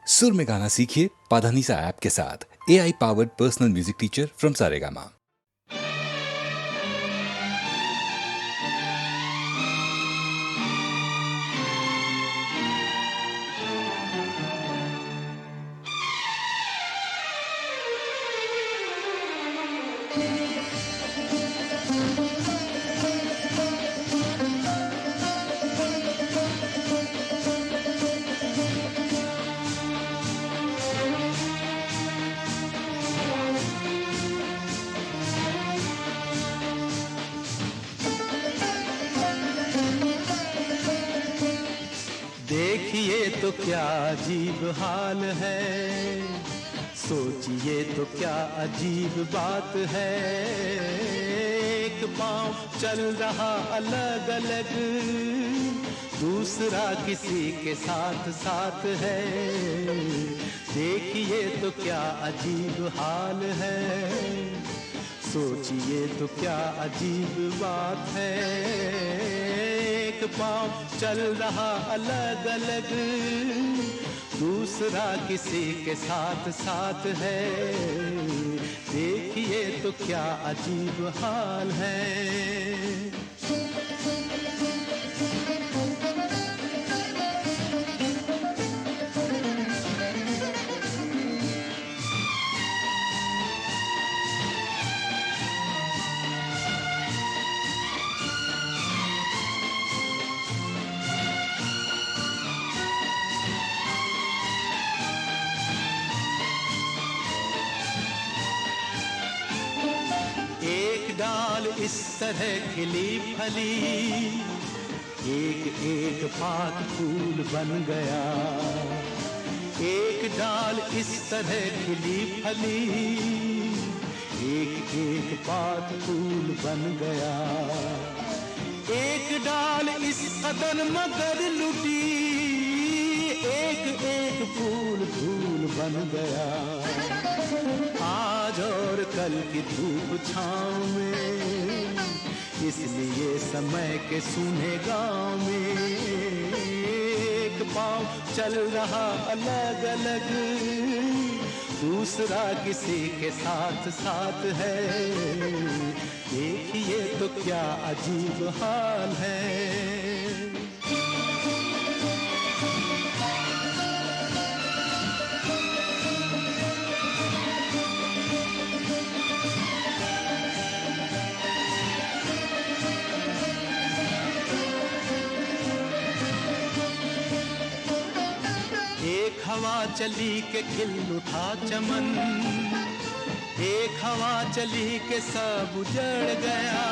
सुर में गाना सीखिए पाधानीसा ऐप के साथ। AI powered personal music teacher from Saregama. देखिए तो क्या अजीब हाल है, सोचिए तो क्या अजीब बात है। एक पाँव चल रहा अलग अलग, दूसरा किसी के साथ साथ है। देखिए तो क्या अजीब हाल है, सोचिए तो क्या अजीब बात है। एक पाँव चल रहा अलग अलग, दूसरा किसी के साथ साथ है। देखिए तो क्या अजीब हाल है। डाल इस तरह खिली फली, एक एक पात फूल बन गया। एक डाल इस तरह खिली फली, एक एक पात फूल बन गया। एक डाल इस कदर मगर लुटी, एक एक फूल धूल बन गया। आज और कल की धूप छाँव में, इसलिए समय के सूने गाँव में। एक पाँव चल रहा अलग अलग, दूसरा किसी के साथ साथ है। देखिए तो क्या अजीब हाल है। एक हवा चली के खिल उठा चमन, एक हवा चली के सब उजड़ गया।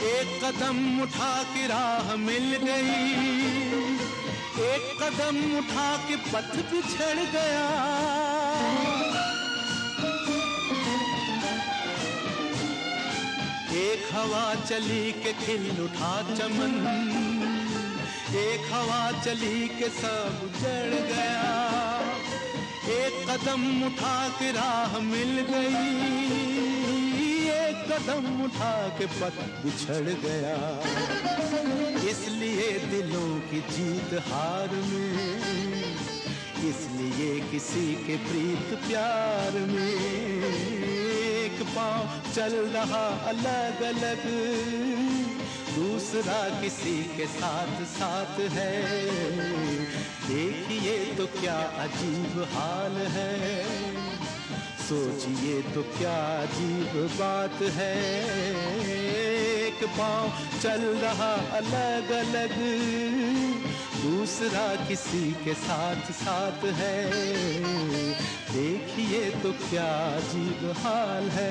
एक कदम उठा के राह मिल गई, एक कदम उठा के पथ बिछड़ गया। एक हवा चली के खिल उठा चमन, एक हवा चली के सब उजड़ गया। एक कदम उठा के राह मिल गई, एक कदम उठा के पथ बिछड़ गया। इसलिए दिलों की जीत हार में, इसलिए किसी के प्रीत प्यार में। एक पाँव चल रहा अलग अलग, दूसरा किसी के साथ साथ है। देखिए तो क्या अजीब हाल है, सोचिए तो क्या अजीब बात है। एक पाँव चल रहा अलग अलग, दूसरा किसी के साथ साथ है। देखिए तो क्या अजीब हाल है।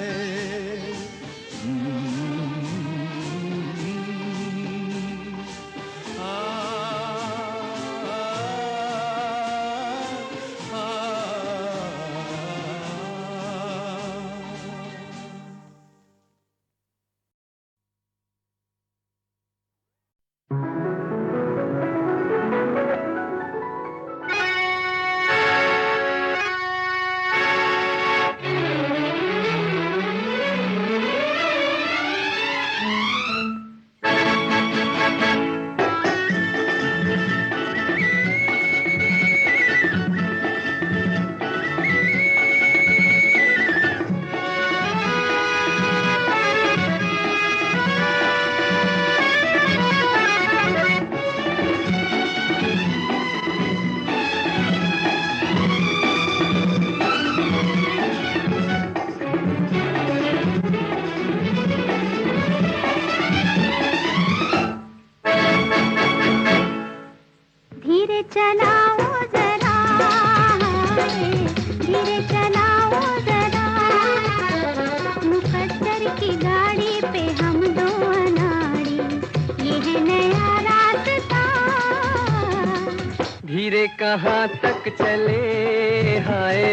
धीरे कहाँ तक चले, हाय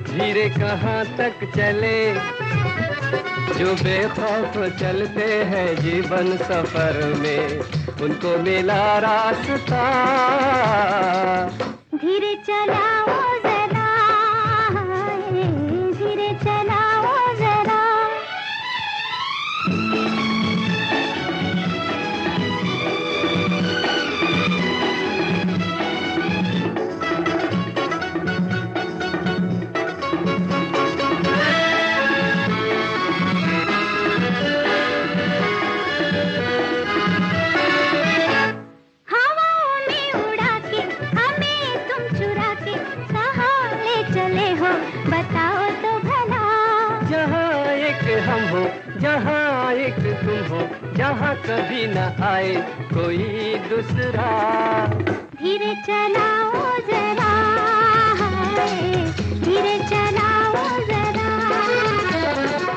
धीरे कहाँ तक चले, जो बेखौफ चलते हैं जीवन सफर में, उनको मिला रास्ता। धीरे चलाओ जरा, हाय धीरे चलाओ जरा। बताओ तो भला, जहाँ एक हम हो, जहाँ एक तुम हो, जहाँ कभी न आए कोई दूसरा। धीरे चलाओ जरा, हाय धीरे चलाओ जरा।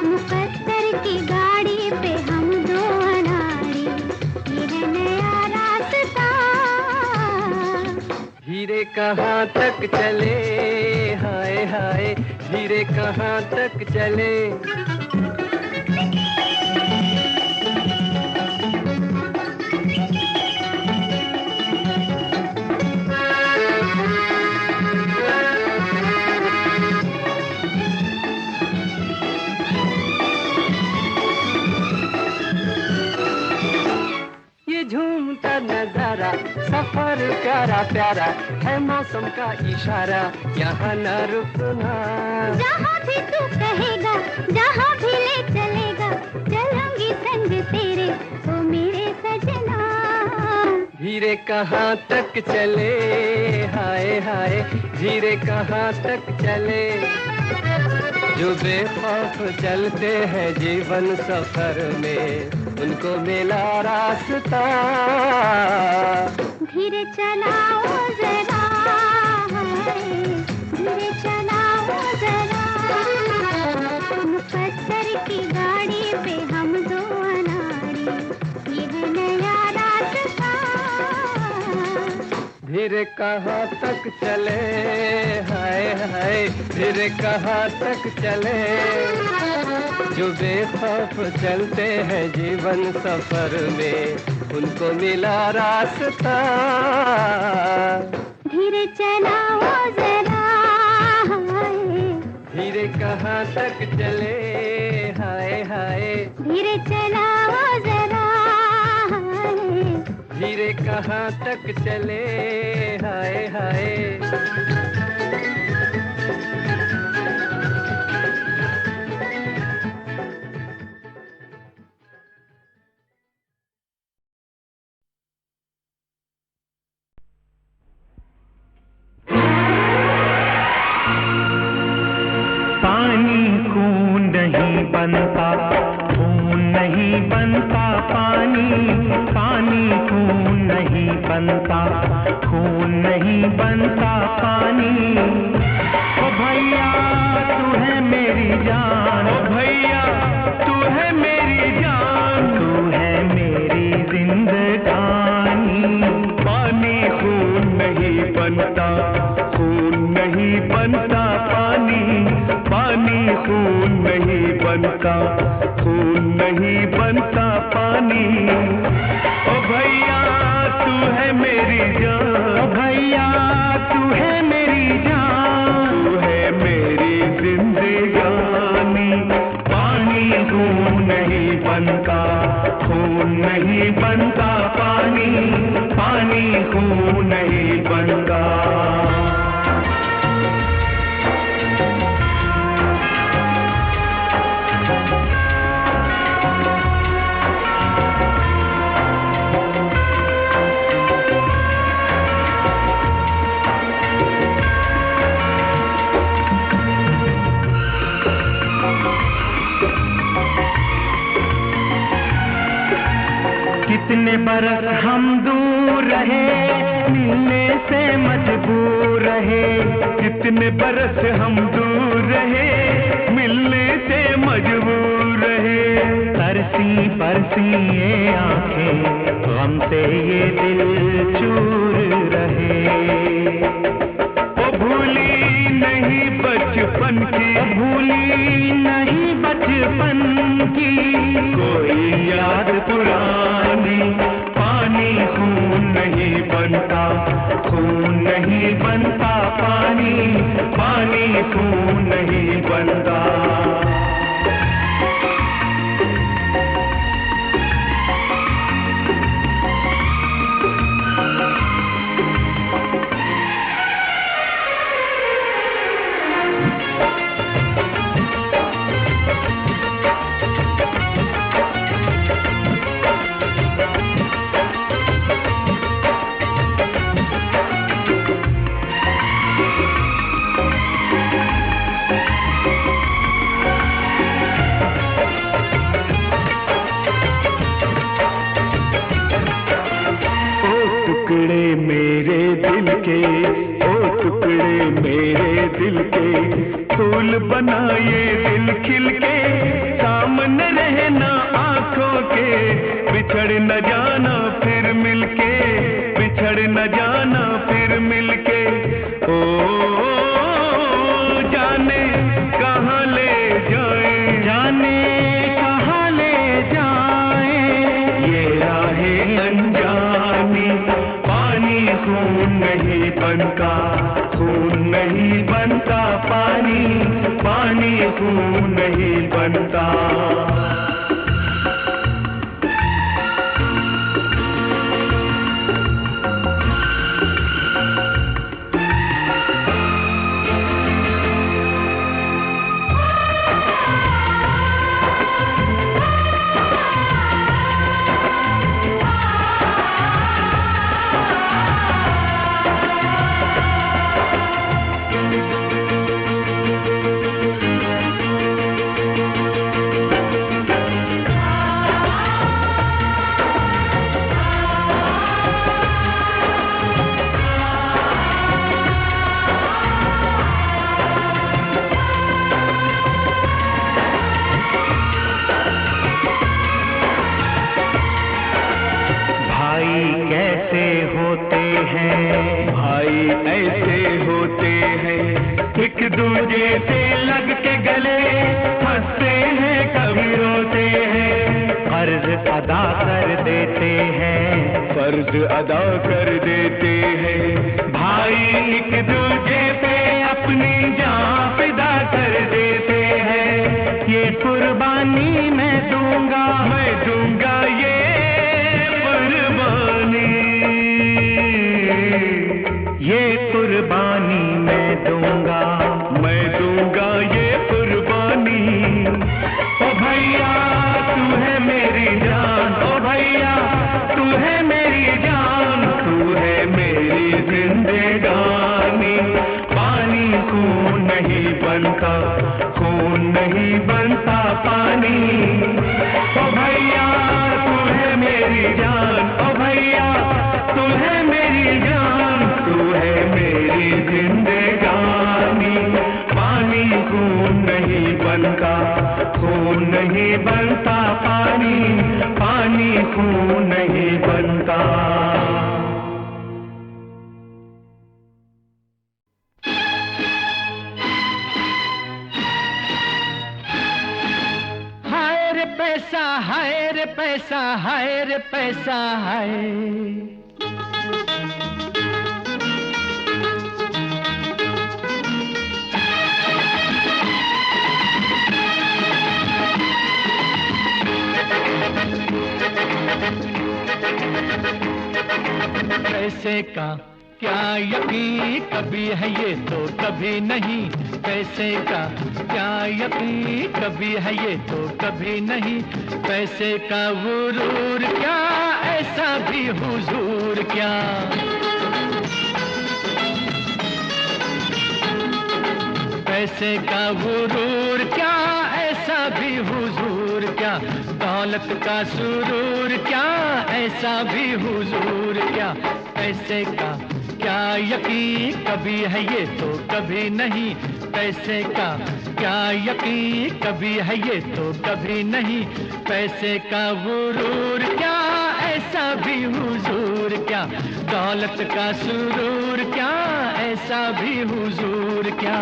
मुकद्दर की गाड़ी पे हम दो अनाड़ी, ये है नया रास्ता। धीरे कहाँ तक चले, हाय हाय धीरे कहाँ तक चले। ये झूमता नजारा सफर प्यारा प्यारा है, मौसम का इशारा यहाँ न रुकना। जहाँ भी तू कहेगा, जहाँ भी ले चलेगा, चलूंगी संग तेरे ओ मेरे सजना। धीरे कहाँ तक चले, हाय हाय धीरे कहाँ तक चले, जो बेखौफ चलते हैं जीवन सफर में, उनको मिला रास्ता। धीरे चलाओ जरा, हाय धीरे चलाओ जरा। मुकद्दर की गाड़ी पे हम दो अनाड़ी, ये है नया रास्ता। धीरे कहाँ तक चले, हाय हाय धीरे कहाँ तक चले, जो बेखौफ चलते हैं जीवन सफर में, उनको मिला रास्ता। धीरे चलाओ जरा, हाय धीरे कहाँ तक चले, हाय हाय धीरे चलाओ जरा, हाय धीरे कहाँ तक चले, हाय हाय। बनता खून नहीं बनता पानी, पानी खून नहीं बनता, खून नहीं बनता पानी। ओ भैया तू है मेरी जान, ओ भैया तू है मेरी जान, तू है मेरी जिंदगानी। पानी खून नहीं बनता, खून नहीं बनता पानी, पानी खून नहीं बनता, खून नहीं बनता पानी। ओ भैया तू है मेरी जान, ओ भैया तू है मेरी जान, तू है मेरी जिंदगानी। पानी खून नहीं बनता, खून नहीं बनता पानी, पानी खून नहीं बनता। कितने बरस हम दूर रहे, मिलने से मजबूर रहे, कितने बरस हम दूर रहे, मिलने से मजबूर रहे। तरसी बरसी ये आंखें हमसे ये दिल चूर रहे। ओ भूली नहीं बचपन की, भूली नहीं बचपन की कोई याद पुरानी। पानी खून नहीं बनता, खून नहीं बनता पानी, पानी खून नहीं बनता। फूल बनाए दिल खिल के, सामने रहना आंखों के, बिछड़ न जाना फिर मिलके, बिछड़ न जाना फिर मिलके। ओ जाने कहाँ ले जाए, जाने कहाँ ले जाए ये राहें अनजानी। पानी खून नहीं बनता, खून नहीं बनता पानी, पानी खून नहीं बनता। दूजे से लग के गले हंसते हैं कभी रोते हैं, कर्ज अदा कर देते हैं, कर्ज अदा कर देते हैं। भाई एक दूजे पे अपनी जान फिदा कर देते हैं। ये कुर्बानी मैं दूंगा ये कुर्बानी, ये कुर्बानी मैं दूंगा ये कुर्बानी। ओ भैया तू है मेरी जान, ओ भैया तू है मेरी जान, तू है मेरी जिंदगानी। पानी खून नहीं बनता, खून नहीं बनता पानी। ओ भैया तू है मेरी जान, ओ भैया तू है मेरी जान, तू है मेरी जिंदगानी। पानी खून नहीं बनता, खून नहीं बनता पानी, पानी खून नहीं बनता। हाय रे पैसा, हाय रे पैसा, हाय रे पैसा, हाय। पैसे का क्या यकीन, कभी है ये तो कभी नहीं। पैसे का क्या यकीन, कभी है ये तो कभी नहीं। पैसे का गुरूर क्या, ऐसा भी हुजूर क्या। पैसे का गुरूर क्या, ऐसा भी हुजूर क्या। दौलत का सुरूर क्या, ऐसा भी हुजूर क्या। पैसे का क्या यकीन, कभी है ये तो कभी नहीं। पैसे का क्या यकीन, कभी है ये तो कभी नहीं। पैसे का गुरूर क्या, ऐसा भी हुजूर क्या, दौलत का सुरूर क्या, ऐसा भी हुजूर क्या।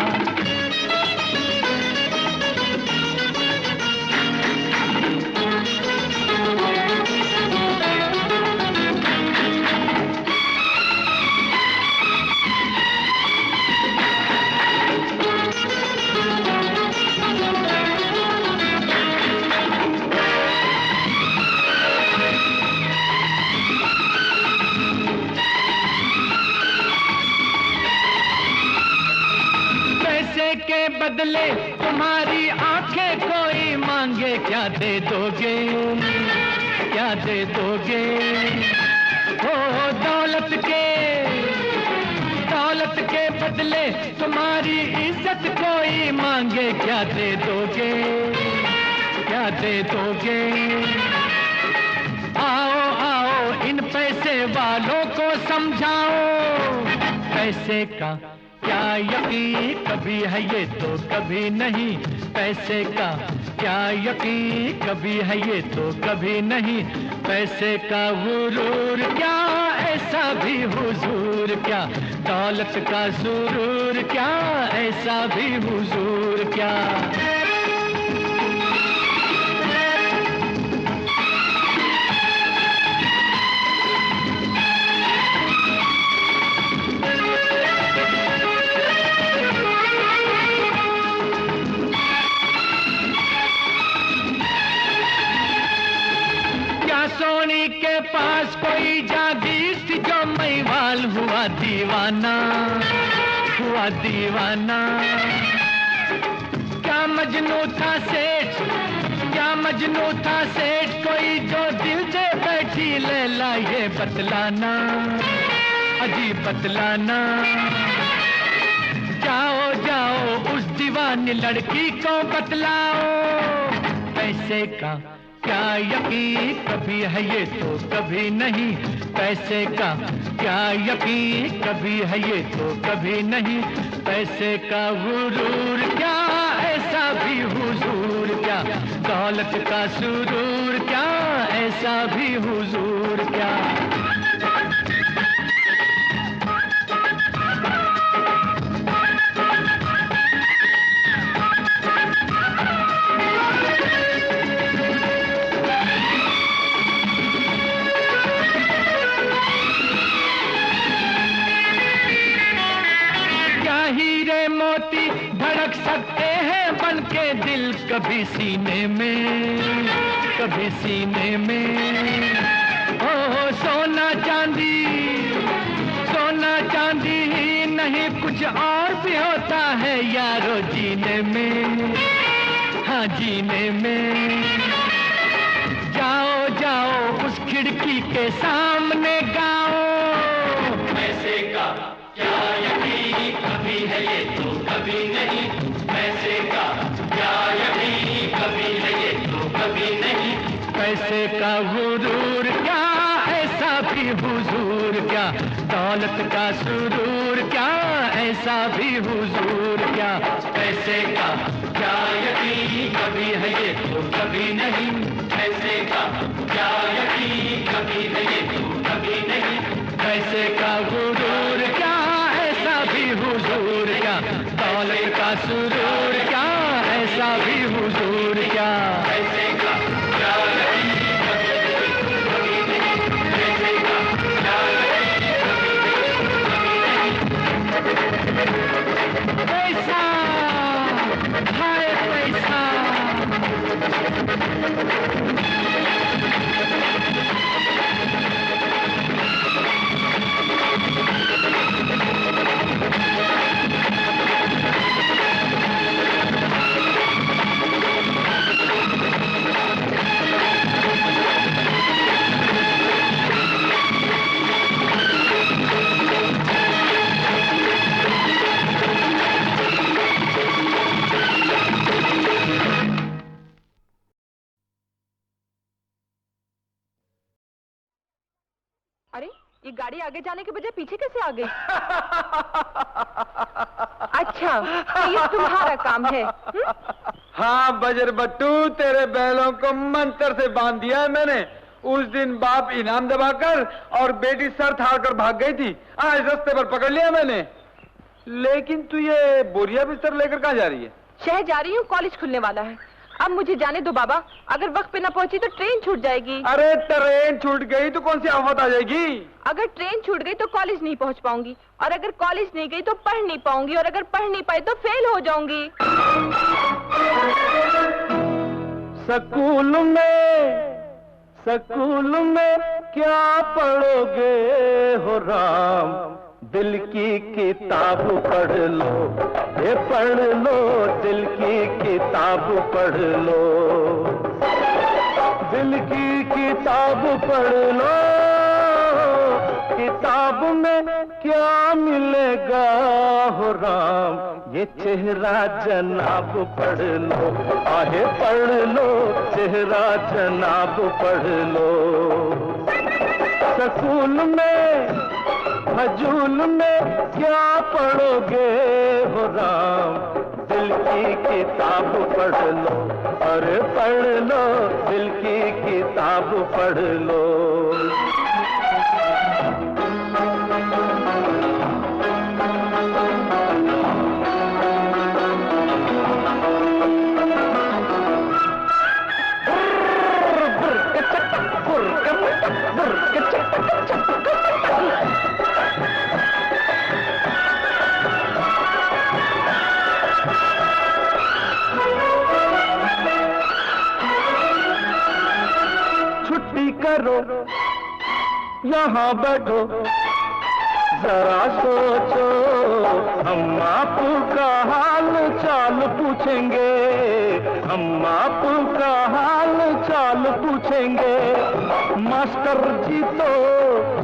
के बदले तुम्हारी आंखें कोई मांगे, क्या दे दोगे, क्या दे दोगे। हो दौलत के बदले तुम्हारी इज्जत कोई मांगे, क्या दे दोगे, क्या दे दोगे। आओ आओ इन पैसे वालों को समझाओ, पैसे का क्या यकीन कभी है ये तो कभी नहीं, पैसे का क्या यकीन कभी है ये तो कभी नहीं। पैसे का गुरूर क्या, ऐसा भी हुजूर क्या, दौलत का सुरूर क्या, ऐसा भी हुजूर क्या। सोनी के पास कोई जागीर थी जो मैवाल हुआ दीवाना, हुआ दीवाना। क्या मजनू था सेठ, क्या मजनू था सेठ, कोई जो दिल से बैठी लैला ये बतलाना, अजीब बतलाना। जाओ जाओ उस दीवानी लड़की को बतलाओ, पैसे का क्या यकीन कभी है ये तो कभी नहीं, पैसे का क्या यकीन कभी है ये तो कभी नहीं। पैसे का गुरूर क्या, ऐसा भी हुजूर क्या, दौलत का सुरूर क्या, ऐसा भी हुजूर क्या। धड़क सकते हैं बन के दिल कभी सीने में, कभी सीने में। ओ सोना चांदी, सोना चांदी ही नहीं कुछ और भी होता है यारो जीने में, हाँ जीने में। जाओ जाओ उस खिड़की के सामने गाओ, पैसे का क्या यकीन कभी है ये तो कभी नहीं, पैसे का क्या यकीन कभी है ये तो कभी नहीं। पैसे का गुरूर क्या, ऐसा भी हुजूर क्या, दौलत का सुरूर क्या, ऐसा भी हुजूर क्या। पैसे का क्या यकीन कभी है ये तो कभी नहीं, पैसे का क्या यकीन कभी है ये तो कभी नहीं। पैसे का गुरूर क्या, ऐसा भी हुजूर क्या, दौलत का सुरूर क्या, ऐसा भी हुजूर क्या। पैसे का क्या यकीन कभी है ये तो कभी नहीं, पैसे का क्या यकीन कभी है ये तो कभी नहीं। पैसा हाय पैसा, अरे ये गाड़ी आगे जाने के बजाय पीछे कैसे आ गई? अच्छा तो ये तुम्हारा काम है? हाँ बजर बट्टू, तेरे बैलों को मंत्र से बांध दिया है मैंने, उस दिन बाप इनाम दबाकर और बेटी सर थार कर भाग गई थी। आज रास्ते पर पकड़ लिया मैंने। लेकिन तू ये बोरिया बिस्तर लेकर कहाँ जा रही है? शहर जा रही हूँ, कॉलेज खुलने वाला है। अब मुझे जाने दो बाबा, अगर वक्त पे न पहुंची तो ट्रेन छूट जाएगी। अरे ट्रेन छूट गई तो कौन सी आफत आ जाएगी? अगर ट्रेन छूट गई तो कॉलेज नहीं पहुंच पाऊंगी, और अगर कॉलेज नहीं गई तो पढ़ नहीं पाऊंगी, और अगर पढ़ नहीं पाई तो फेल हो जाऊंगी। स्कूल में क्या पढ़ोगे हो राम, दिल की किताब पढ़ लो, ये पढ़ लो, दिल की किताब पढ़ लो, दिल की किताब पढ़ लो। किताब में क्या मिलेगा हो राम, ये चेहरा जनाब पढ़ लो, आहे पढ़ लो, चेहरा जनाब पढ़ लो। स्कूल में हजूल में क्या पढ़ोगे हो राम, दिल की किताब पढ़ लो, अरे पढ़ लो, दिल की किताब पढ़ लो। करो यहाँ बैठो जरा सोचो, हम आपका हाल चाल पूछेंगे, हम आपका हाल चाल पूछेंगे। मास्टर जी तो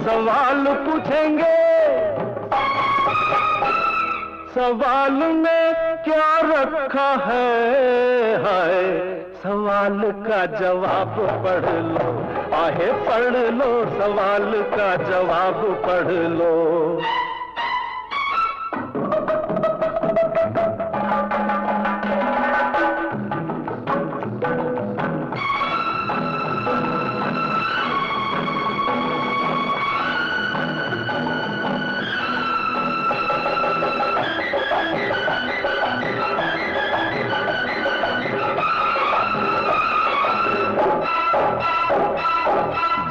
सवाल पूछेंगे, सवाल में क्या रखा है, सवाल का जवाब पढ़ लो, आहे पढ़ लो, सवाल का जवाब पढ़ लो।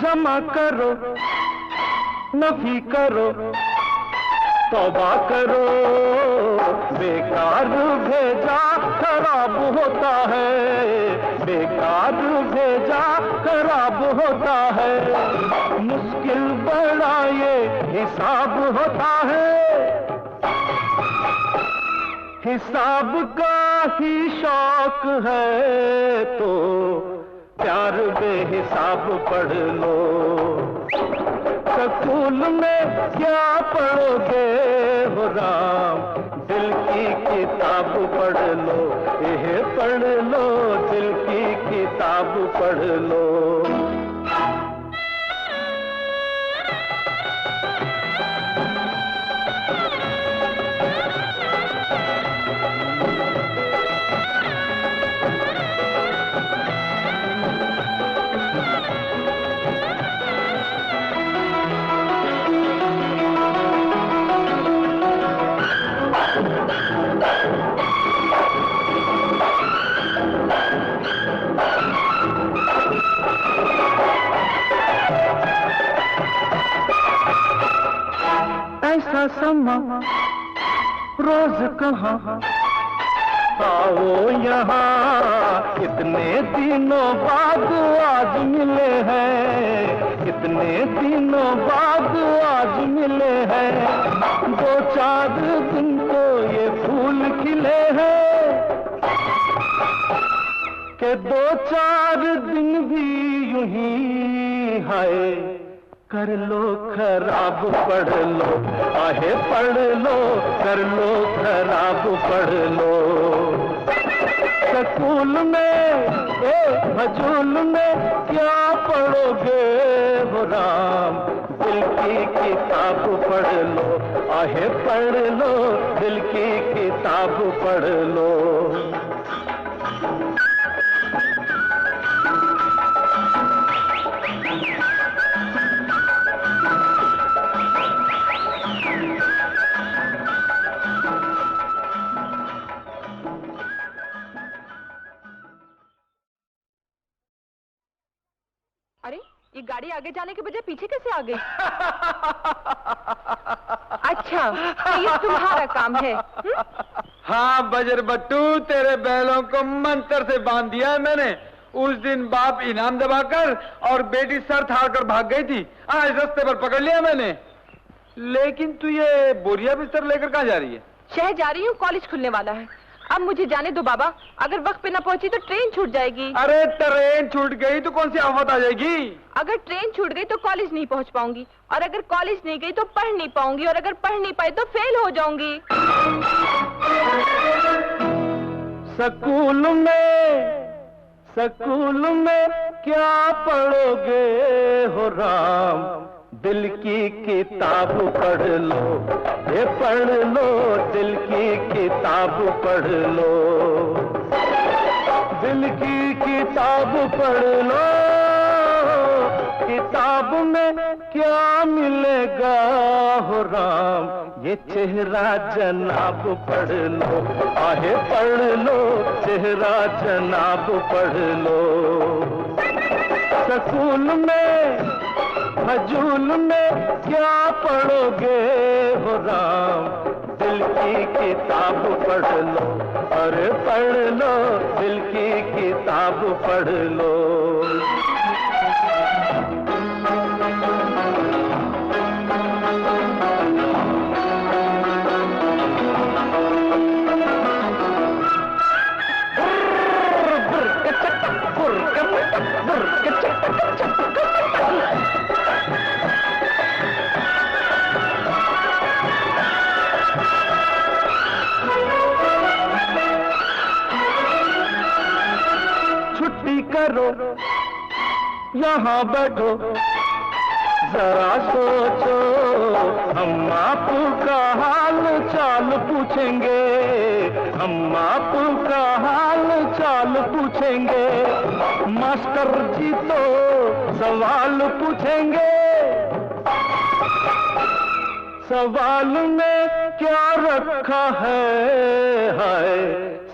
जमा करो, नफी करो, तौबा करो, बेकार भेजा खराब होता है, बेकार भेजा खराब होता है। मुश्किल बड़ा ये हिसाब होता है, हिसाब का ही शौक है तो प्यार बेहिसाब पढ़ लो। स्कूल में क्या पढ़ोगे हो राम, दिल की किताब पढ़ लो, यह पढ़ लो, दिल की किताब पढ़ लो। ऐसा समा रोज कहाँ, आओ यहाँ, इतने दिनों बाद आज मिले हैं, इतने दिनों बाद आज मिले हैं। 2-4 दिन तो ये फूल खिले हैं, के 2-4 दिन भी यूं ही है, कर लो खराब पढ़ लो, आहे पढ़ लो, कर लो खराब पढ़ लो। स्कूल में हजूल में क्या पढ़ोगे हो राम, दिल की किताब पढ़ लो, आहे पढ़ लो, दिल की किताब पढ़ लो। अरे ये गाड़ी आगे जाने के बजाय पीछे कैसे आ गई? अच्छा, तो ये तुम्हारा काम है? हाँ बजर बट्टू, तेरे बैलों को मंत्र से बांध दिया है मैंने। उस दिन बाप इनाम दबाकर और बेटी सर थाड़ कर भाग गई थी। आज रास्ते पर पकड़ लिया मैंने। लेकिन तू ये बोरिया बिस्तर लेकर कहाँ जा रही है? शहर जा रही हूँ, कॉलेज खुलने वाला है। अब मुझे जाने दो बाबा, अगर वक्त पे न पहुंची तो ट्रेन छूट जाएगी। अरे ट्रेन छूट गई तो कौन सी आफत आ जाएगी? अगर ट्रेन छूट गई तो कॉलेज नहीं पहुंच पाऊंगी, और अगर कॉलेज नहीं गई तो पढ़ नहीं पाऊंगी, और अगर पढ़ नहीं पाई तो फेल हो जाऊंगी। स्कूल में क्या पढ़ोगे हो राम, दिल की किताब पढ़ लो, ये पढ़ लो, दिल की किताब पढ़ लो, दिल की किताब पढ़ लो, किताब में क्या मिलेगा हो राम, ये चेहरा जनाब पढ़ लो, आहे पढ़ लो, चेहरा जनाब पढ़ लो। स्कूल में हजूल में क्या पढ़ोगे हो राम, दिल की किताब पढ़ लो, अरे पढ़ लो, दिल की किताब पढ़ लो। करो यहाँ बैठो जरा सोचो, हम आपका हाल चाल पूछेंगे, हम आपका हाल चाल पूछेंगे, मास्टर जी तो सवाल पूछेंगे, सवाल में क्या रखा है,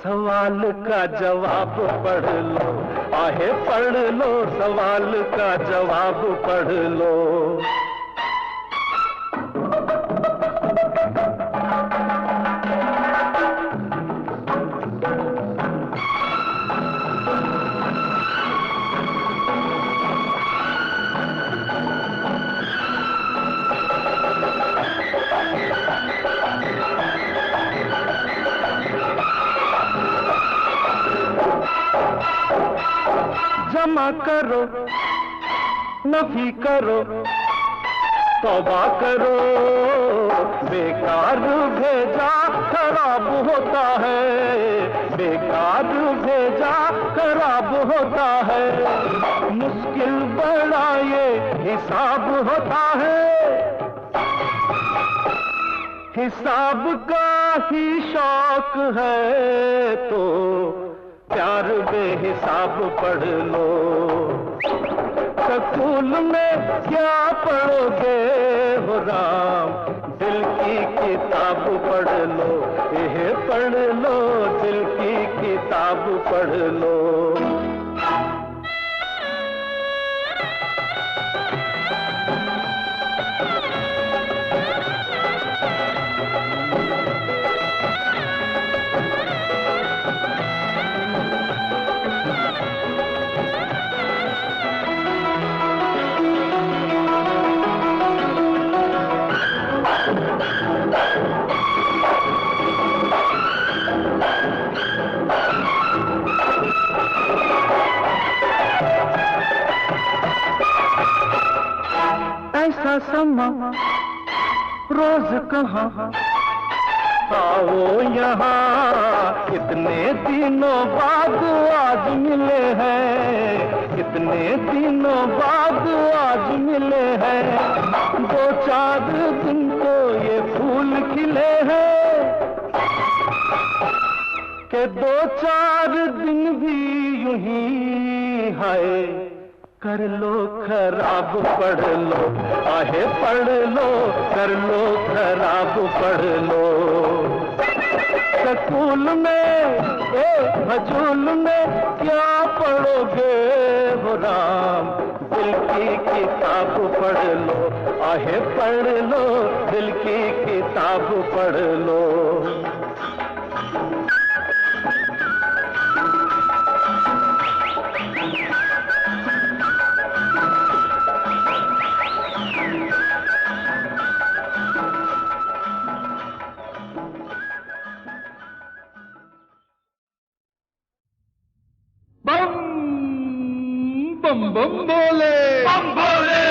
सवाल का जवाब पढ़ लो, आहे पढ़ लो, सवाल का जवाब पढ़ लो। जमा करो, नफी करो, तौबा करो, बेकार भेजा खराब होता है, बेकार भेजा खराब होता है, मुश्किल बड़ा ये हिसाब होता है, हिसाब का ही शौक है तो प्यार बेहिसाब पढ़ लो। स्कूल में क्या पढ़ोगे हो राम, दिल की किताब पढ़ लो, यह पढ़ लो, दिल की किताब पढ़ लो। ऐसा समा रोज कहाँ, आओ यहाँ, इतने दिनों बाद आज मिले हैं, इतने दिनों बाद आज मिले हैं, दो चार दिन तो ये फूल खिले हैं, के दो चार दिन भी यूं ही है, कर लो खराब पढ़ लो, आहे पढ़ लो, कर लो खराब पढ़ लो। स्कूल हजूल में, ए हजूल में क्या पढ़ोगे हो राम, दिल की किताब पढ़ लो, आहे पढ़ लो, दिल की किताब पढ़ लो। बम बम बोले, बम बोले।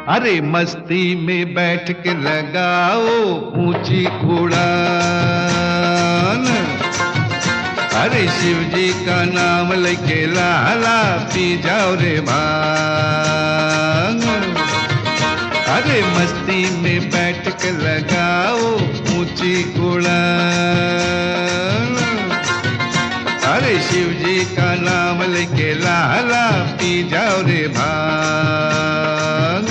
अरे मस्ती में बैठ के लगाओ ऊंची उड़ान, अरे शिव जी का नाम लेके लाला पी जाओ रे भांग। अरे मस्ती में बैठ के लगाओ ऊंची उड़ान, अरे शिव जी का नाम लेके लाला पी जाओ रे भांग।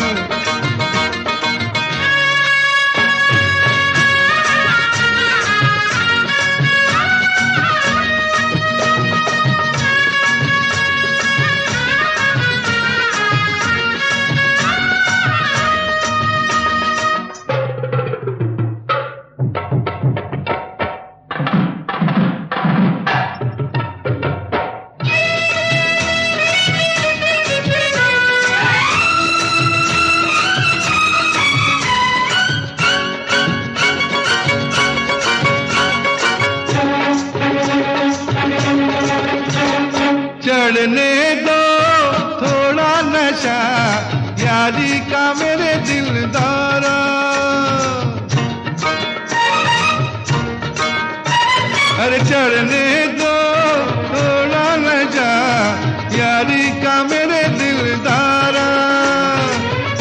चढ़ने दो थोड़ा नशा यारी का मेरे दिलदारा, अरे चढ़ने दो थोड़ा नशा यारी का मेरे दिलदारा।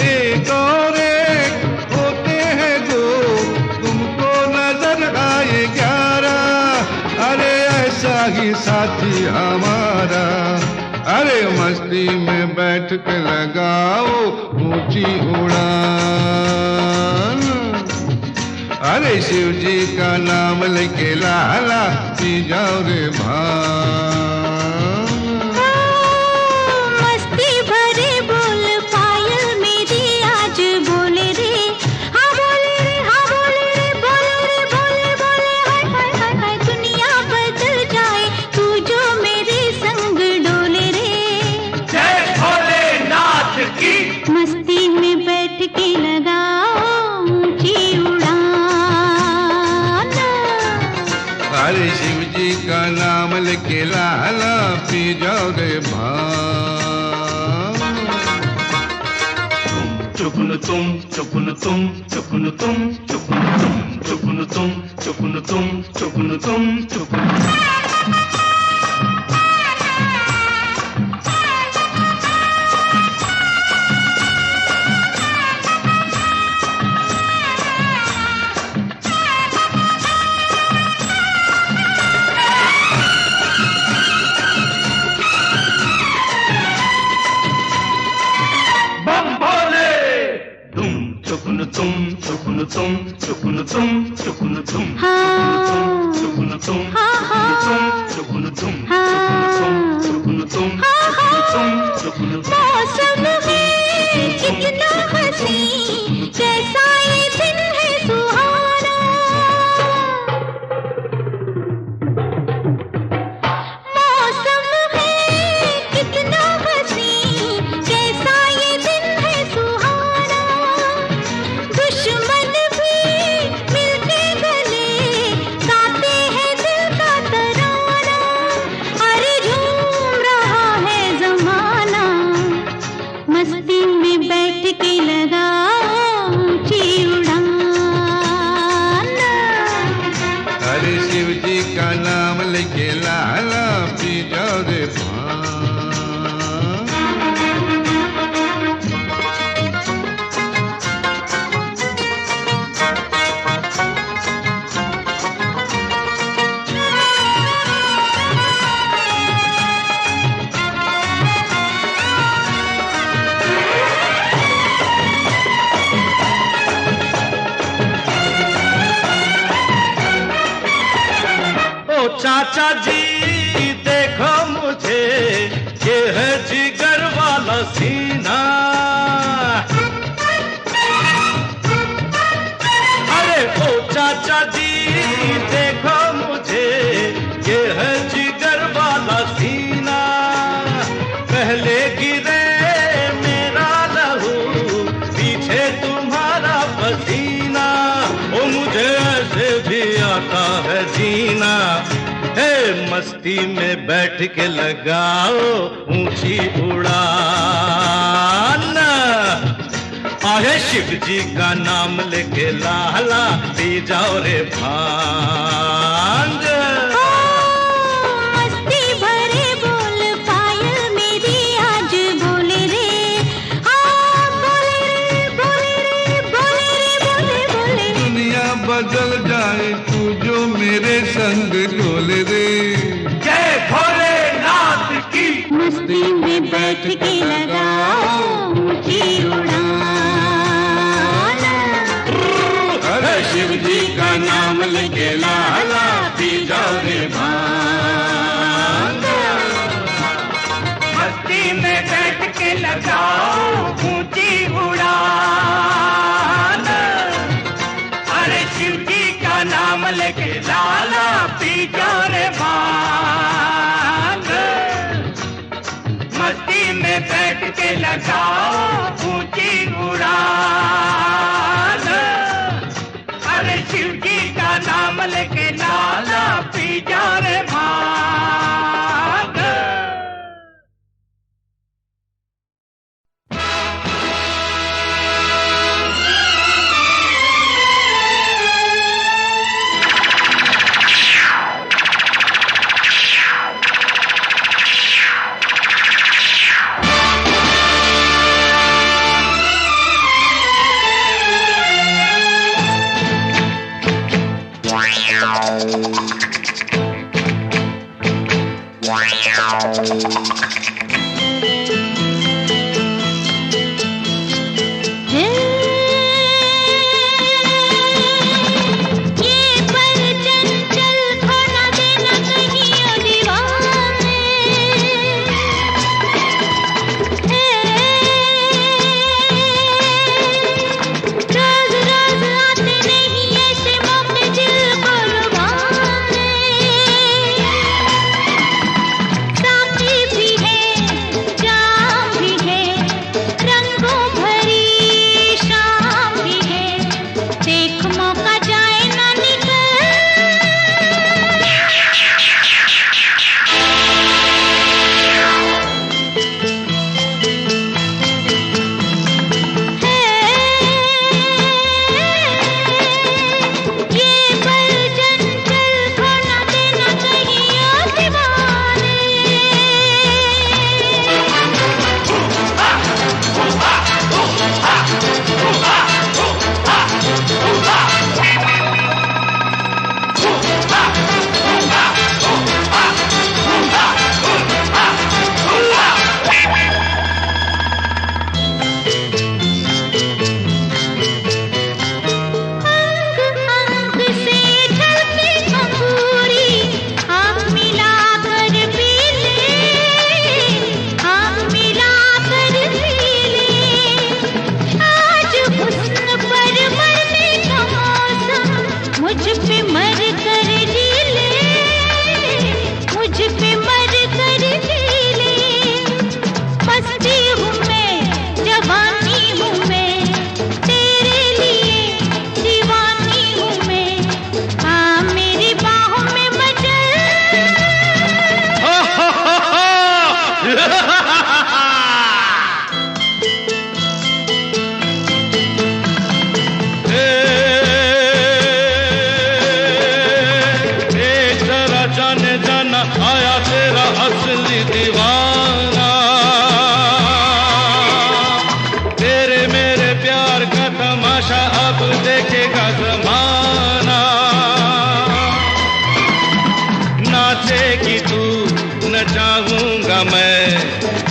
एक और एक होते हैं दो, तुमको नजर आए 11, अरे ऐसा ही साथी हमारा। अरे मस्ती में बैठ के लगाओ ऊंची उड़ान, अरे शिव जी का नाम लेके लाला पी जाओ रे भांग। मस्ती भरे बोल पायल मेरी आज बोले रे, हाँ बोले रे, हाँ बोले रे, बोलो रे, बोले बोले, हाय हाय हाय हाय, दुनिया बदल जाए तू जो मेरे संग डोले रे। जय भोलेनाथ की। मस्ती में बैठ के लगाओ ऊंची उड़ान, अरे शिव जी का नाम लेके लाला पी जाओ रे भांग। चुकुन तुम, चुकुन तुम, चुकुन तुम, चुकुन तुम, चुकुन तुम, चुकुन तुम, चुकुन तुम, चुकुन। चुकुन तुम, चुकुन तुम, चुकुन तुम, चुकुन तुम, चुकुन तुम, चुकुन तुम, चुकुन तुम। मौसम है कितना हंसी, कैसा ये दिन है सुहाना। मौसम है कितना हंसी, कैसा ये दिन है सुहाना। दुश्मन भी मिलके गले गाते हैं दिल का तराना। अरे झूम रहा है जमाना, मस्ती में बैठ के लगाओ ऊंची चाचा जी देखो मुझे, ये है जिगर वाला सीना। अरे ओ चाचा जी देखो मुझे, ये है जिगर वाला सीना। पहले गिरे मेरा लहू, पीछे तुम्हारा पसीना। ओ मुझे ऐसे भी आता है जीना। हे मस्ती में बैठ के लगाओ ऊंची उड़ान। आहे शिव जी का नाम लेके लाला पी जाओ रे भांग। मस्ती भरे बोल पायल मेरी आज बोले रे, बोले रे बोले रे बोले रे बोले बोले। दुनिया बदल जाए तू जो मेरे संग डोले रे। जय भोलेनाथ की। मस्ती में बैठ के लगाओ ऊंची उड़ान। अरे शिव जी का नाम लेके लाला पी जाओ रे भांग। मस्ती में बैठ के लगाओ ऊंची उड़ान। अरे शिव जी का नाम लेके लाला पी जाओ रे भांग। मस्ती में बैठ के लगाओ ऊंची उड़ान। अरे शिव जी का नाम लेके लाला पी जाओ रे भांग।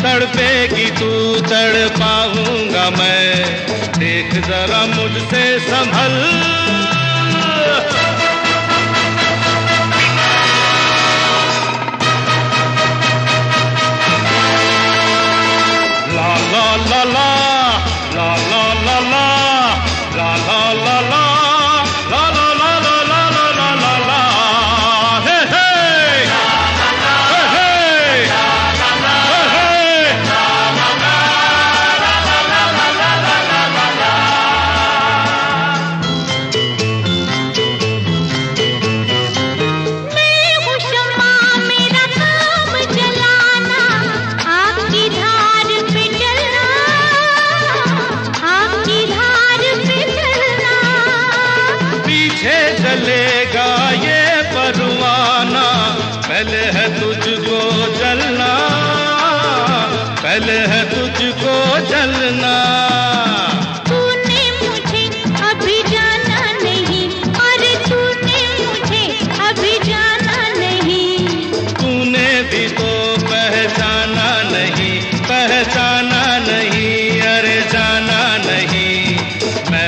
तड़पेगी तू तड़पाऊंगा मैं, देख जरा मुझसे संभल।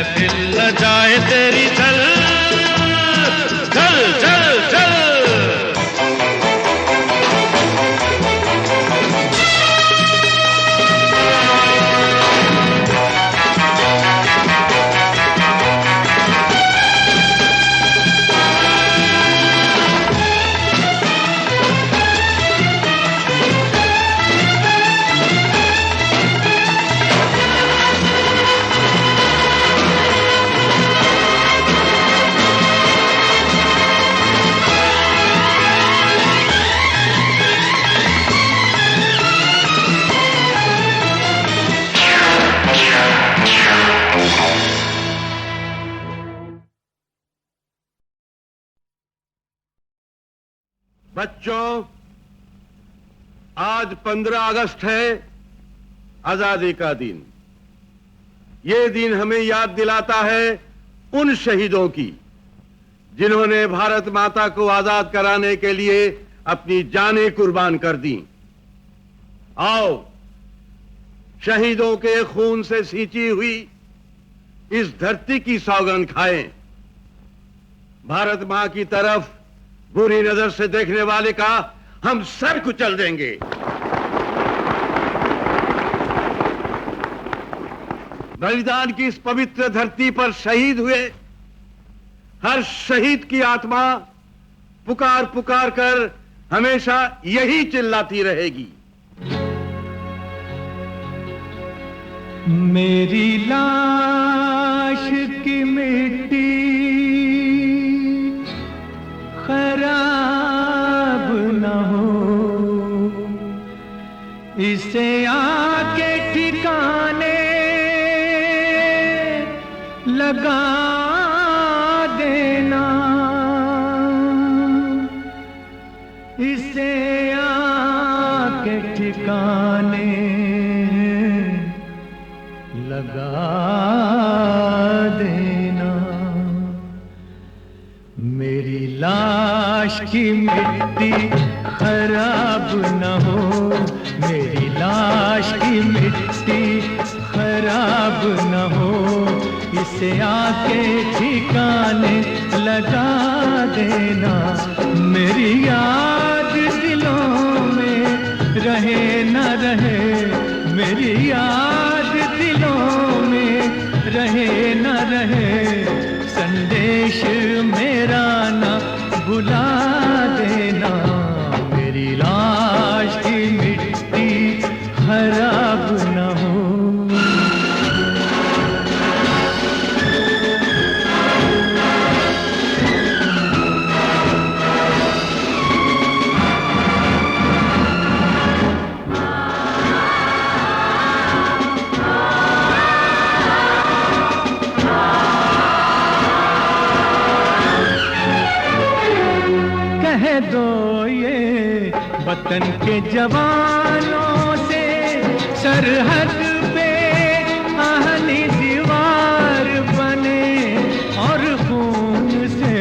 महफिल न जाए तेरी, चल चल चल चल। बच्चों, आज 15 अगस्त है, आजादी का दिन। ये दिन हमें याद दिलाता है उन शहीदों की जिन्होंने भारत माता को आजाद कराने के लिए अपनी जानें कुर्बान कर दी। आओ, शहीदों के खून से सींची हुई इस धरती की सौगंध खाएं। भारत मां की तरफ बुरी नजर से देखने वाले का हम सर कुचल देंगे। बलिदान की इस पवित्र धरती पर शहीद हुए हर शहीद की आत्मा पुकार पुकार कर हमेशा यही चिल्लाती रहेगी, मेरी लाश की मिट्टी खराब न हो, इसे आके ठिकाने लगा देना, इसे आके ठिकाने लगा देना। मेरी लाश की मिट्टी खराब न हो, मेरी लाश की मिट्टी खराब न हो, इसे आके ठिकाने लगा देना। मेरी याद दिलों में रहे न रहे, मेरी याद दिलों में रहे न रहे, संदेश मेरा न भुला देना। मेरी लाश की मिट्टी खराब न हो। दो ये वतन के जवानों से, सरहद पे आहनी दीवार बने और खून से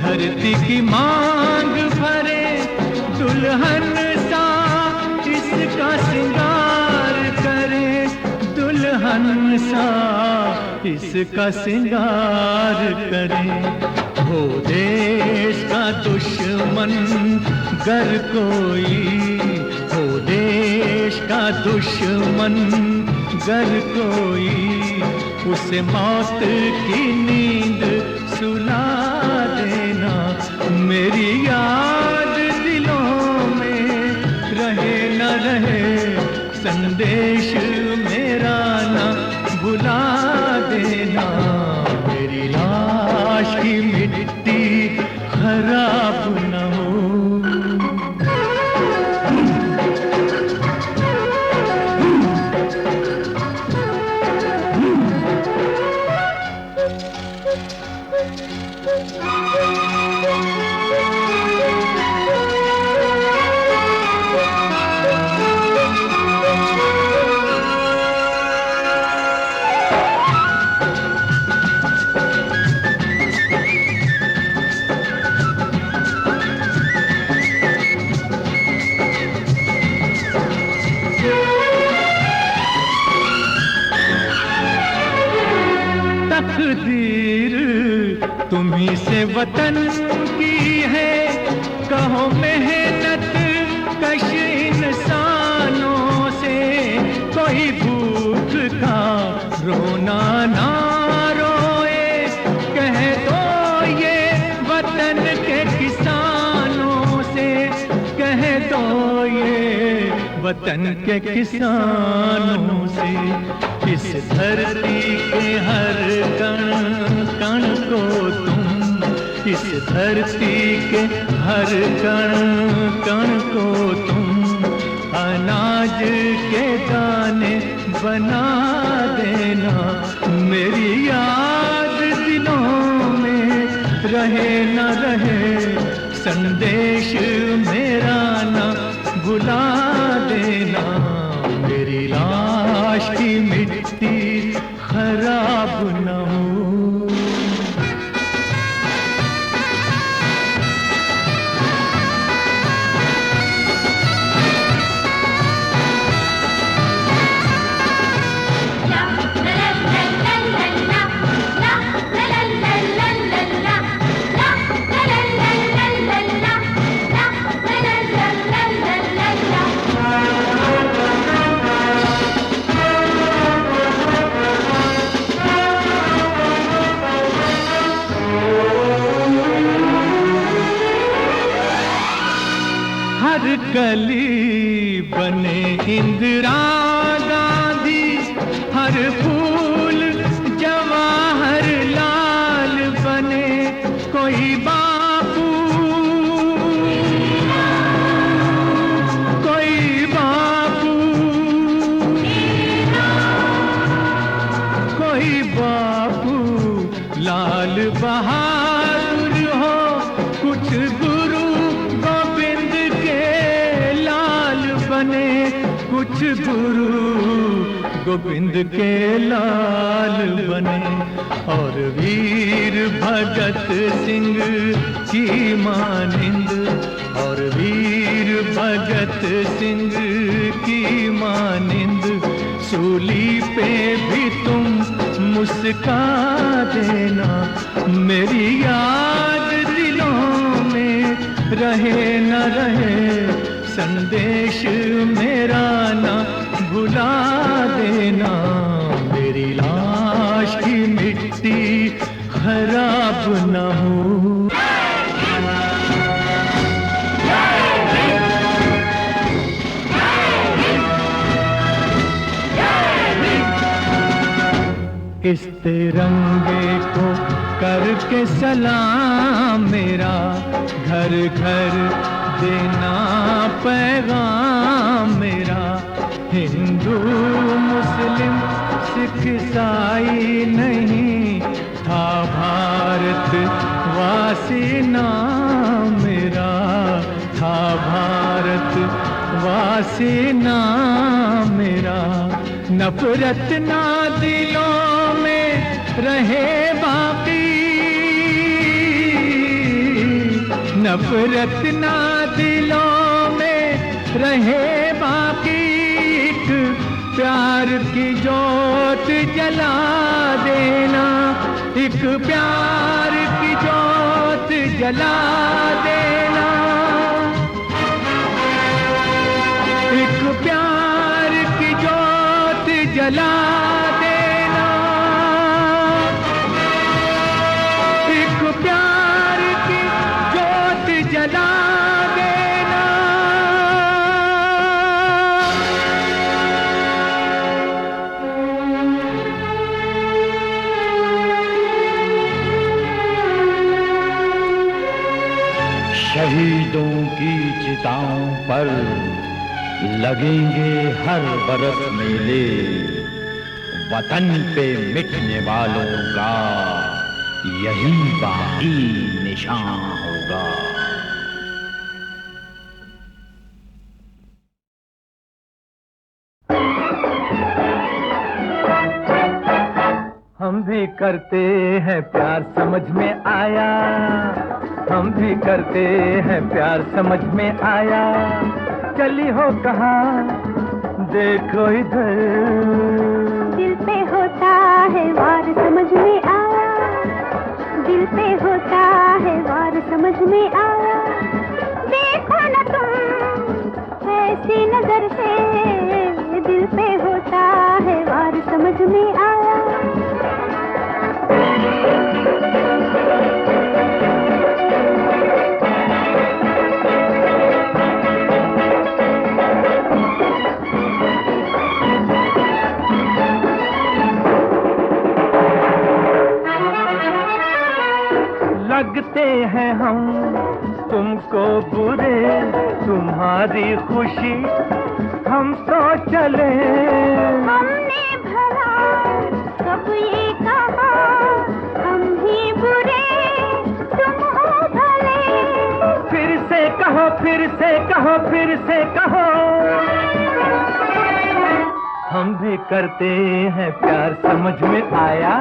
धरती की मांग भरे, दुल्हन सा इसका श्रृंगार करे, दुल्हन सा इसका श्रृंगार करे। हो देश का दुश्मन गर कोई, हो देश का दुश्मन गर कोई, उसे मौत की नींद सुला देना। मेरी याद दिलों में रहे न रहे, संदेश मेरा न भुला देना। मेरी लाश की मिट्टी खराब न हो। तकदीर तुम्ही से वतन की है, कहो मेहनत कश इंसानों से, कोई भूख का रोना ना रोए, कह दो ये वतन के किसानों से, कह दो ये वतन के किसानों से। इस धरती के हर कण कण को तुम, इस धरती के हर कण कण को तुम अनाज के दाने बना देना, मेरी याद दिलों में रहे न रहे, संदेश मेरा न भुला देना, मेरी लाश की मिट्टी खराब न हो। गली बने इंदिरा गांधी, हर फूल जवाहर लाल बने, कोई बापू कोई बापू कोई बापू लाल बहादुर हो, कुछ गुरु गोविंद के लाल बने, कुछ गुरु गोविंद के लाल बने, और वीर भगत सिंह की मानिंद, और वीर भगत सिंह की मानिंद, सूली पे भी तुम मुस्का देना, मेरी याद दिलों में रहे न रहे, संदेश मेरा न भुला देना, मेरी लाश की मिट्टी खराब न हो। इस तिरंगे को करके सलाम मेरा, घर घर देना पैगाम मेरा, हिंदू मुस्लिम सिख ईसाई नहीं, था भारत वासी नाम मेरा, था भारत वासी नाम मेरा, नफरत ना दिलों में रहे बाकी, नफरत ना दिलों में रहे बाकी, एक प्यार की जोत जला देना, एक प्यार की जोत जला देना, एक प्यार की जोत जला देना, एक प्यार की जोत जला देना। शहीदों की चिताओं पर लगेंगे हर बरस मेले, वतन पे मिटने वालों का यही बाकी निशान होगा। हम भी करते हैं प्यार समझ में आया, हम भी करते हैं प्यार समझ में आया, चली हो कहाँ देखो इधर, दिल पे होता है वार समझ में आया। पे होता है वार समझ में आया। देखो न तुम ऐसी नजर से, दिल पे होता है वार समझ में आया। लगते हैं हम तुमको बुरे, तुम्हारी खुशी हम तो चले। हमने भला कब ये कहा, हम ही बुरे तुम हो भले। फिर से कहो, फिर से कहो, फिर से कहो, हम भी करते हैं प्यार समझ में आया।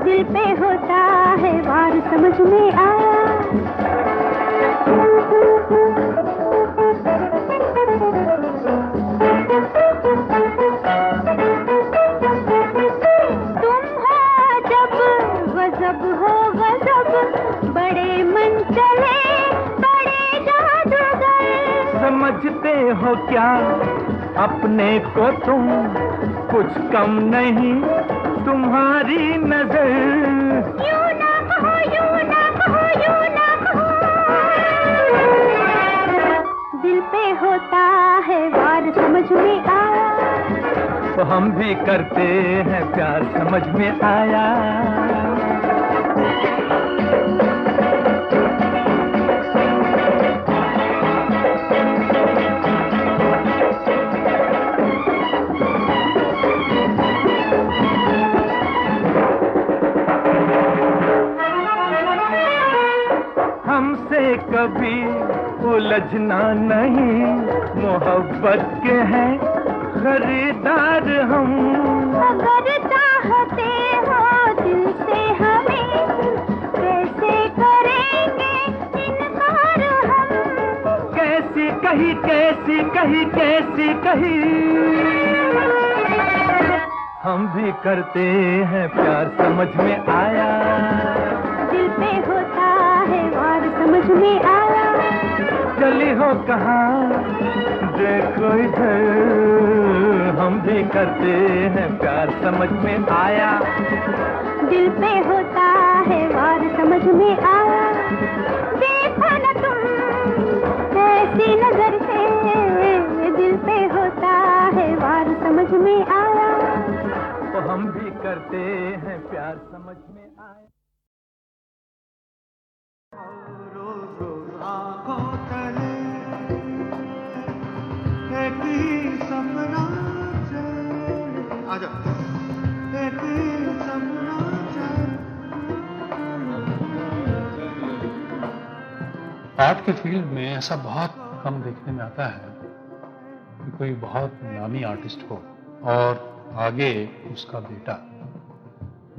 दिल पे होता है वार समझ में आया। तुम हो जब गजब हो गजब, बड़े मन चले बड़े जादूगर। समझते हो क्या अपने को तुम, कुछ कम नहीं तुम्हारी नजर। यूं ना कहो, यूं ना कहो, यूं ना कहो। दिल पे होता है वार समझ में आया। तो हम भी करते हैं प्यार समझ में आया। हमसे कभी उलझना नहीं, मोहब्बत के हैं खरीदार हम। अगर चाहते हो दिल से हमें, कैसे करेंगे इनकार हम। कैसी कही, कैसी कही, कैसी कही, हम भी करते हैं प्यार समझ में आया। दिल पे होता है वार समझ में आया। चली हो कहाँ देखो इधर, हम भी करते हैं प्यार समझ में आया। दिल पे होता है वार समझ में आया। देखो न तुम ऐसी नजर से, दिल पे होता है वार समझ में आया। तो हम भी करते हैं प्यार समझ में आया। आर्ट के फील्ड में ऐसा बहुत कम देखने में आता है कि कोई बहुत नामी आर्टिस्ट हो और आगे उसका बेटा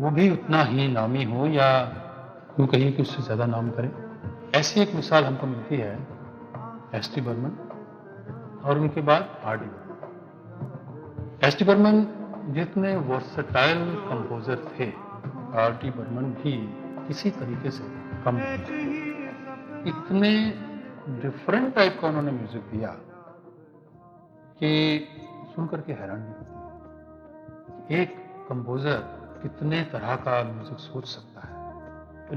वो भी उतना ही नामी हो या क्यों कहिए कि उससे ज्यादा नाम करे। ऐसी एक मिसाल हमको मिलती है एस.टी. बर्मन और उनके बाद आर.डी. बर्मन। एस.टी. बर्मन जितने वर्सटाइल कंपोजर थे, आर.डी. बर्मन भी किसी तरीके से कम नहीं थे। इतने डिफरेंट टाइप का उन्होंने म्यूजिक दिया कि सुनकर के हैरान भी होती है। एक कंपोजर कितने तरह का म्यूजिक सोच सकता है।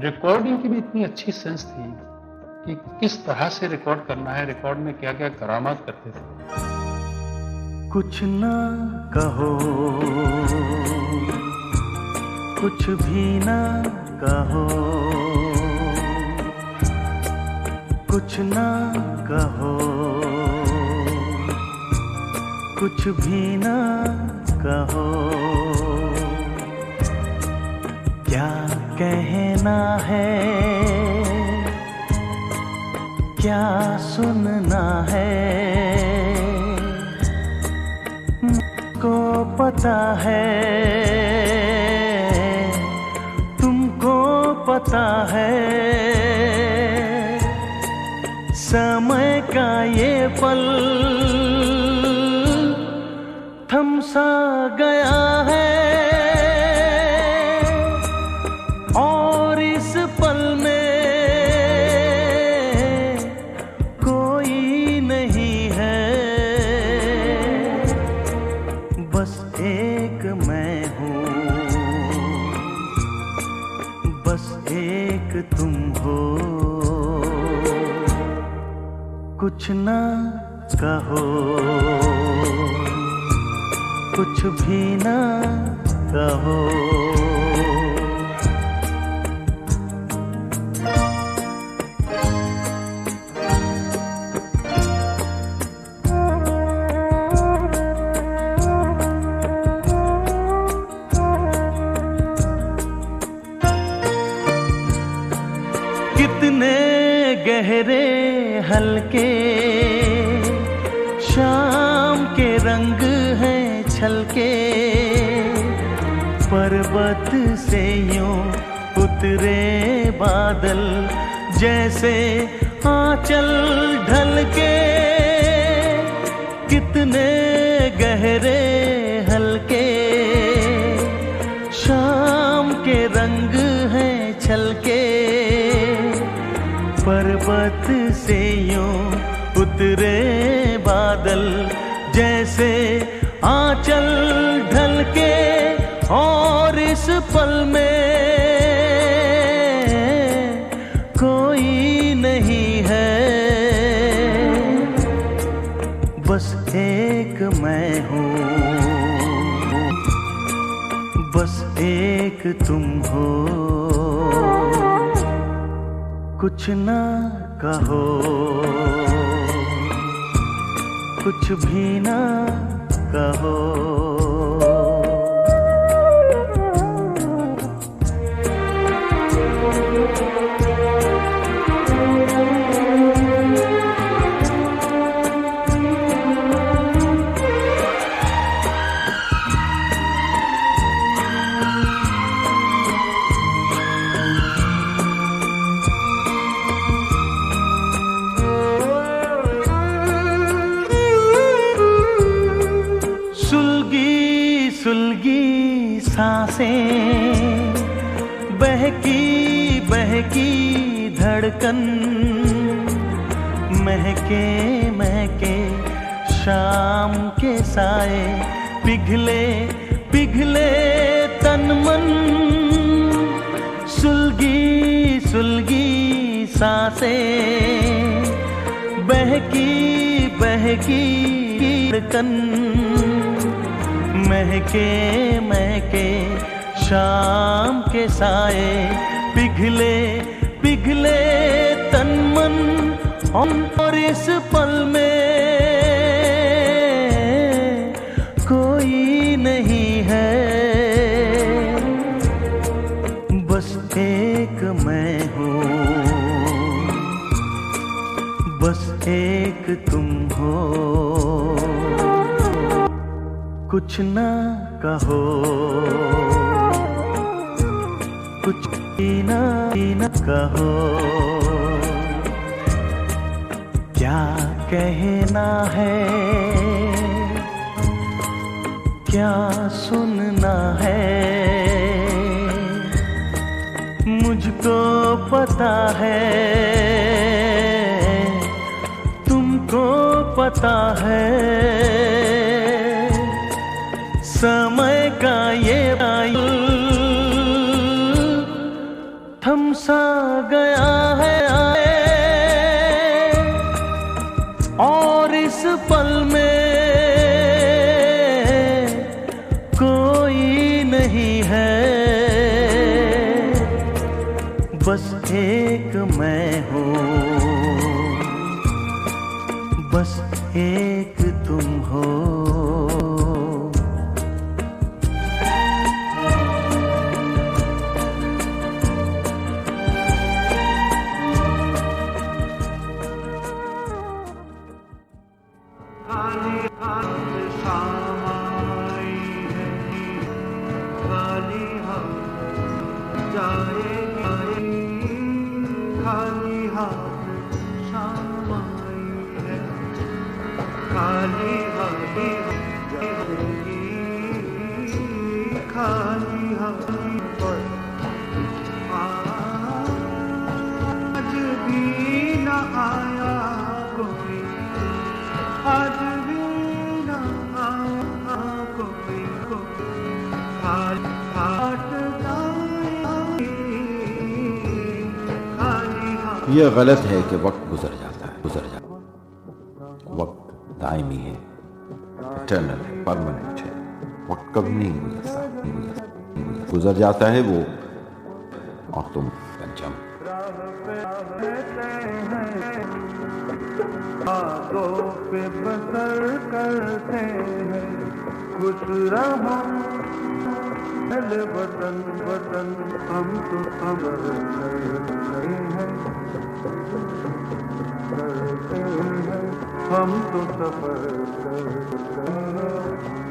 रिकॉर्डिंग की भी इतनी अच्छी सेंस थी कि किस तरह से रिकॉर्ड करना है, रिकॉर्ड में क्या क्या करामात करते थे। कुछ ना कहो, कुछ भी ना कहो, कुछ ना कहो, कुछ भी ना कहो। क्या कहना है, क्या सुनना है, मुझको पता है, तुमको पता है। समय का ये पल थम सा गया है और इस बस एक तुम हो, कुछ ना कहो, कुछ भी ना कहो। कितने गहरे हल्के शाम के रंग हैं छलके, पर्वत से यूं उतरे बादल जैसे आंचल ढलके। कितने गहरे हल्के शाम के रंग हैं छलके, पर्वत से यूं उतरे बादल जैसे आंचल ढलके। और इस पल में कोई नहीं है, बस एक मैं हूँ, बस एक तुम हो, कुछ ना कहो, कुछ भी ना कहो। सुलगी सांसें, बहकी बहकी धड़कन, महके महके शाम के साए, पिघले पिघले तन मन। सुलगी सुलगी सांसें, बहकी बहकी धड़कन, महके महके शाम के साए, पिघले पिघले तन मन। और इस पल में कोई नहीं है, बस एक मैं हूँ, बस एक तुम हो, कुछ ना कहो, कुछ भी ना कहो। क्या कहना है, क्या सुनना है, मुझको पता है, तुमको पता है। समय का ये थम सा गया है, और इस पल में कोई नहीं है, बस एक मैं हूँ, बस एक तुम हो। ये गलत है कि वक्त गुजर जाता है। वक्त दायमी है, इटर्नल है, परमानेंट है। वक्त कभी नहीं गुजरता, गुजर जाता है वो और तुम पंचम। पे बसर करते हैं, खुश रहो वतन वतन, हम तो सबर करते हैं, हम तो सफर करते हैं।